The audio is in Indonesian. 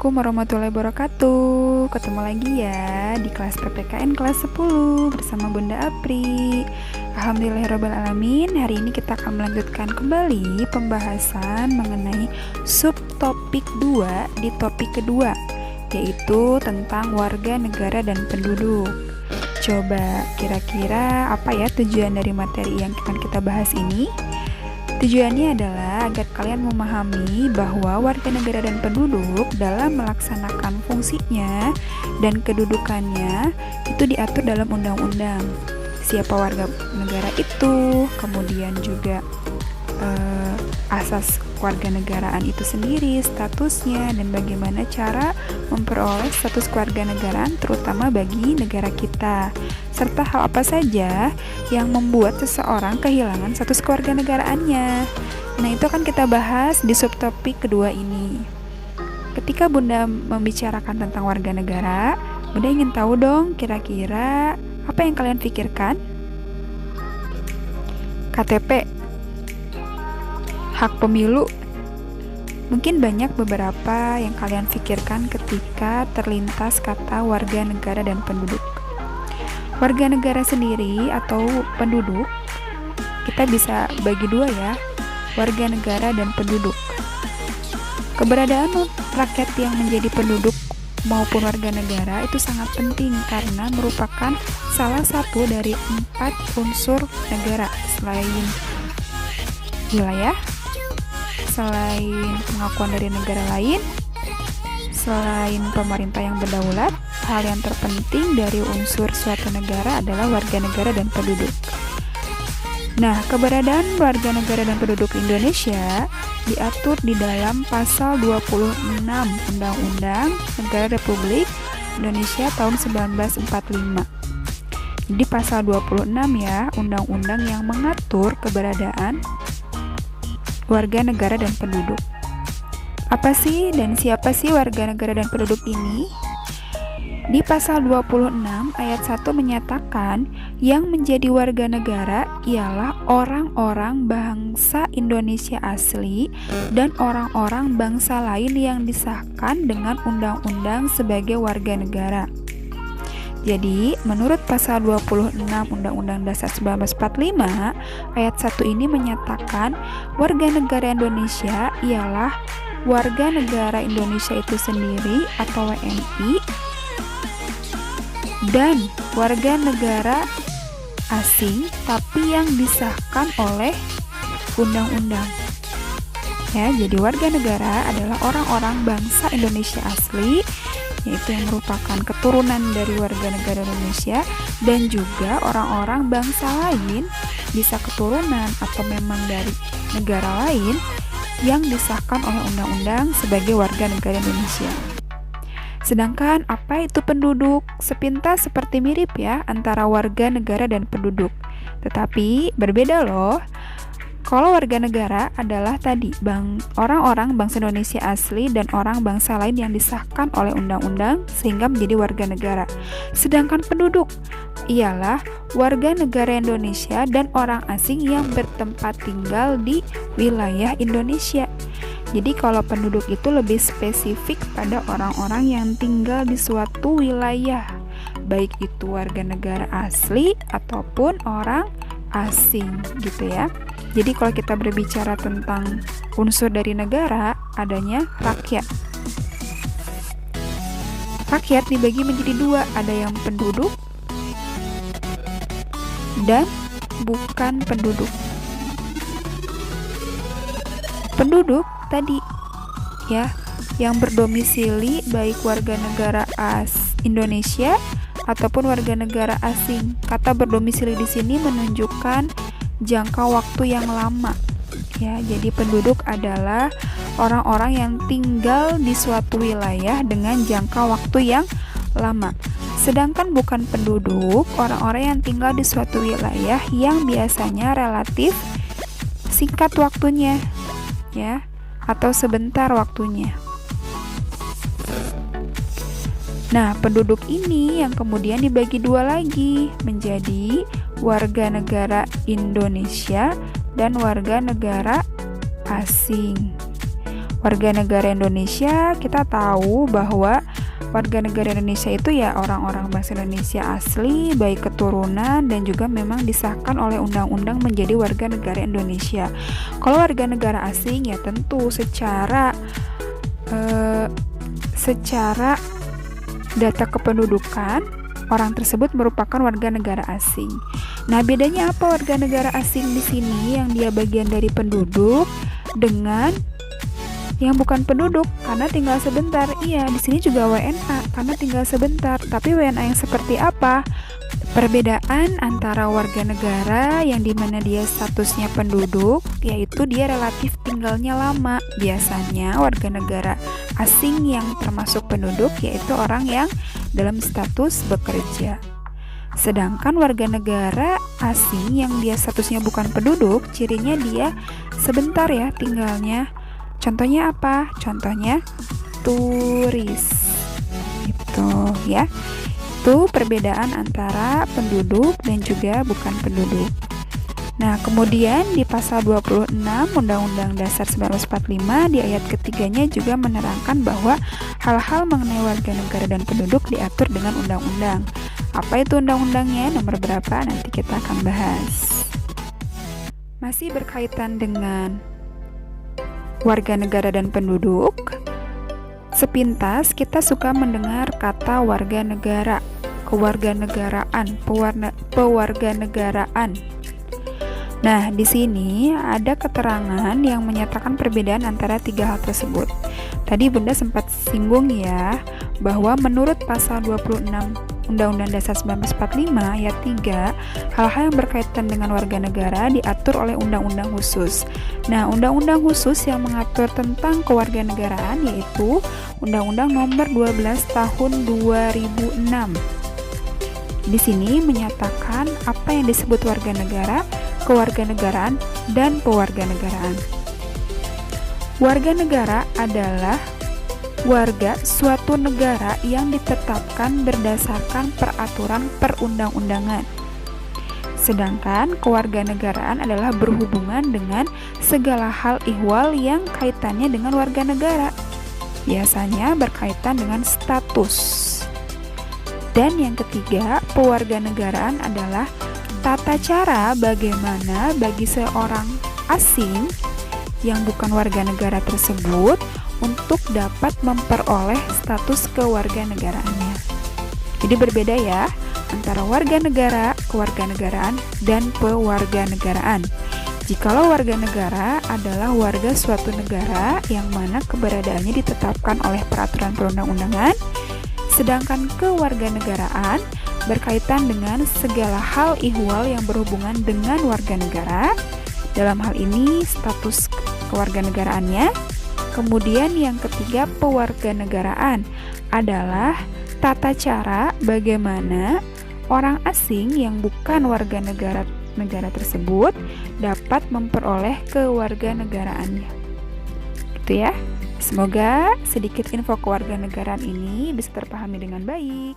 Assalamualaikum warahmatullahi wabarakatuh. Ketemu lagi ya di kelas PPKN kelas 10 bersama Bunda Apri. Alhamdulillahirrabbilalamin. Hari ini kita akan melanjutkan kembali pembahasan mengenai subtopik 2 di topik kedua, yaitu tentang warga negara dan penduduk. Coba kira-kira apa ya tujuan dari materi yang akan kita bahas ini? Tujuannya adalah agar kalian memahami bahwa warga negara dan penduduk dalam melaksanakan fungsinya dan kedudukannya itu diatur dalam undang-undang. Siapa warga negara itu, kemudian juga asas kewarganegaraan itu sendiri, statusnya, dan bagaimana cara memperoleh status kewarganegaraan terutama bagi negara kita, serta hal apa saja yang membuat seseorang kehilangan status kewarganegaraannya. Nah, itu akan kita bahas di subtopik kedua ini. Ketika Bunda membicarakan tentang warga negara, Bunda ingin tahu dong kira-kira apa yang kalian pikirkan? KTP, hak pemilu. Mungkin banyak beberapa yang kalian pikirkan ketika terlintas kata warga negara dan penduduk. Warga negara sendiri atau penduduk, kita bisa bagi dua ya, warga negara dan penduduk. Keberadaan rakyat yang menjadi penduduk maupun warga negara itu sangat penting karena merupakan salah satu dari 4 unsur negara selain wilayah, selain pengakuan dari negara lain, selain pemerintah yang berdaulat. Hal yang terpenting dari unsur suatu negara adalah warga negara dan penduduk. Nah, keberadaan warga negara dan penduduk Indonesia diatur di dalam pasal 26 Undang-Undang Negara Republik Indonesia tahun 1945. Jadi pasal 26 ya, undang-undang yang mengatur keberadaan warga negara dan penduduk. Apa sih dan siapa sih warga negara dan penduduk ini? Di pasal 26 ayat 1 menyatakan yang menjadi warga negara ialah orang-orang bangsa Indonesia asli dan orang-orang bangsa lain yang disahkan dengan undang-undang sebagai warga negara. Jadi, menurut pasal 26 Undang-Undang Dasar 1945, ayat 1 ini menyatakan warga negara Indonesia ialah warga negara Indonesia itu sendiri atau WNI dan warga negara asing tapi yang disahkan oleh undang-undang. Ya, jadi warga negara adalah orang-orang bangsa Indonesia asli, yaitu yang merupakan keturunan dari warga negara Indonesia, dan juga orang-orang bangsa lain, bisa keturunan atau memang dari negara lain yang disahkan oleh undang-undang sebagai warga negara Indonesia. Sedangkan apa itu penduduk? Sepintas seperti mirip ya antara warga negara dan penduduk. Tetapi berbeda loh. Kalau warga negara adalah tadi orang-orang bangsa Indonesia asli dan orang bangsa lain yang disahkan oleh undang-undang sehingga menjadi warga negara. Sedangkan penduduk ialah warga negara Indonesia dan orang asing yang bertempat tinggal di wilayah Indonesia. Jadi kalau penduduk itu lebih spesifik pada orang-orang yang tinggal di suatu wilayah, baik itu warga negara asli ataupun orang asing gitu ya. Jadi kalau kita berbicara tentang unsur dari negara, adanya rakyat. Rakyat dibagi menjadi dua, ada yang penduduk dan bukan penduduk. Penduduk tadi ya, yang berdomisili baik warga negara Indonesia ataupun warga negara asing. Kata berdomisili di sini menunjukkan jangka waktu yang lama. Ya, jadi penduduk adalah orang-orang yang tinggal di suatu wilayah dengan jangka waktu yang lama. Sedangkan bukan penduduk, orang-orang yang tinggal di suatu wilayah yang biasanya relatif singkat waktunya, ya, atau sebentar waktunya. Nah, penduduk ini yang kemudian dibagi dua lagi menjadi warga negara Indonesia dan warga negara asing. Warga negara Indonesia, kita tahu bahwa warga negara Indonesia itu ya orang-orang bangsa Indonesia asli, baik keturunan dan juga memang disahkan oleh undang-undang menjadi warga negara Indonesia. Kalau warga negara asing ya tentu secara data kependudukan orang tersebut merupakan warga negara asing. Nah, bedanya apa warga negara asing di sini yang dia bagian dari penduduk dengan yang bukan penduduk karena tinggal sebentar? Iya, di sini juga WNA karena tinggal sebentar. Tapi WNA yang seperti apa? Perbedaan antara warga negara yang dimana dia statusnya penduduk, yaitu dia relatif tinggalnya lama. Biasanya warga negara asing yang termasuk penduduk yaitu orang yang dalam status bekerja. Sedangkan warga negara asing yang dia statusnya bukan penduduk, cirinya dia sebentar ya tinggalnya. Contohnya apa? Contohnya turis. Itu ya. Itu perbedaan antara penduduk dan juga bukan penduduk. Nah, kemudian di pasal 26 Undang-Undang Dasar 1945 di ayat ketiganya juga menerangkan bahwa hal-hal mengenai warga negara dan penduduk diatur dengan undang-undang. Apa itu undang-undangnya? Nomor berapa? Nanti kita akan bahas. Masih berkaitan dengan warga negara dan penduduk, sepintas kita suka mendengar kata warga negara, kewarganegaraan, pewarganegaraan. Nah, di sini ada keterangan yang menyatakan perbedaan antara tiga hal tersebut. Tadi Bunda sempat singgung ya, bahwa menurut pasal 26 Undang-Undang Dasar 1945 ayat 3, hal-hal yang berkaitan dengan warga negara diatur oleh undang-undang khusus. Nah, undang-undang khusus yang mengatur tentang kewarganegaraan yaitu Undang-Undang Nomor 12 Tahun 2006. Di sini menyatakan apa yang disebut warga negara, kewarganegaraan, dan pewarganegaraan. Warga negara adalah warga suatu negara yang ditetapkan berdasarkan peraturan perundang-undangan. Sedangkan kewarganegaraan adalah berhubungan dengan segala hal ihwal yang kaitannya dengan warga negara. Biasanya berkaitan dengan status. Dan yang ketiga, pewarganegaraan adalah tata cara bagaimana bagi seorang asing yang bukan warga negara tersebut untuk dapat memperoleh status kewarganegaraannya. Jadi berbeda ya antara warga negara, kewarganegaraan, dan pewarganegaraan. Jikalau warga negara adalah warga suatu negara yang mana keberadaannya ditetapkan oleh peraturan perundang-undangan, sedangkan kewarganegaraan berkaitan dengan segala hal ihwal yang berhubungan dengan warga negara, dalam hal ini status kewarganegaraannya. Kemudian yang ketiga, pewarganegaraan adalah tata cara bagaimana orang asing yang bukan warga negara tersebut dapat memperoleh kewarganegaraannya. Gitu ya. Semoga sedikit info kewarganegaraan ini bisa terpahami dengan baik.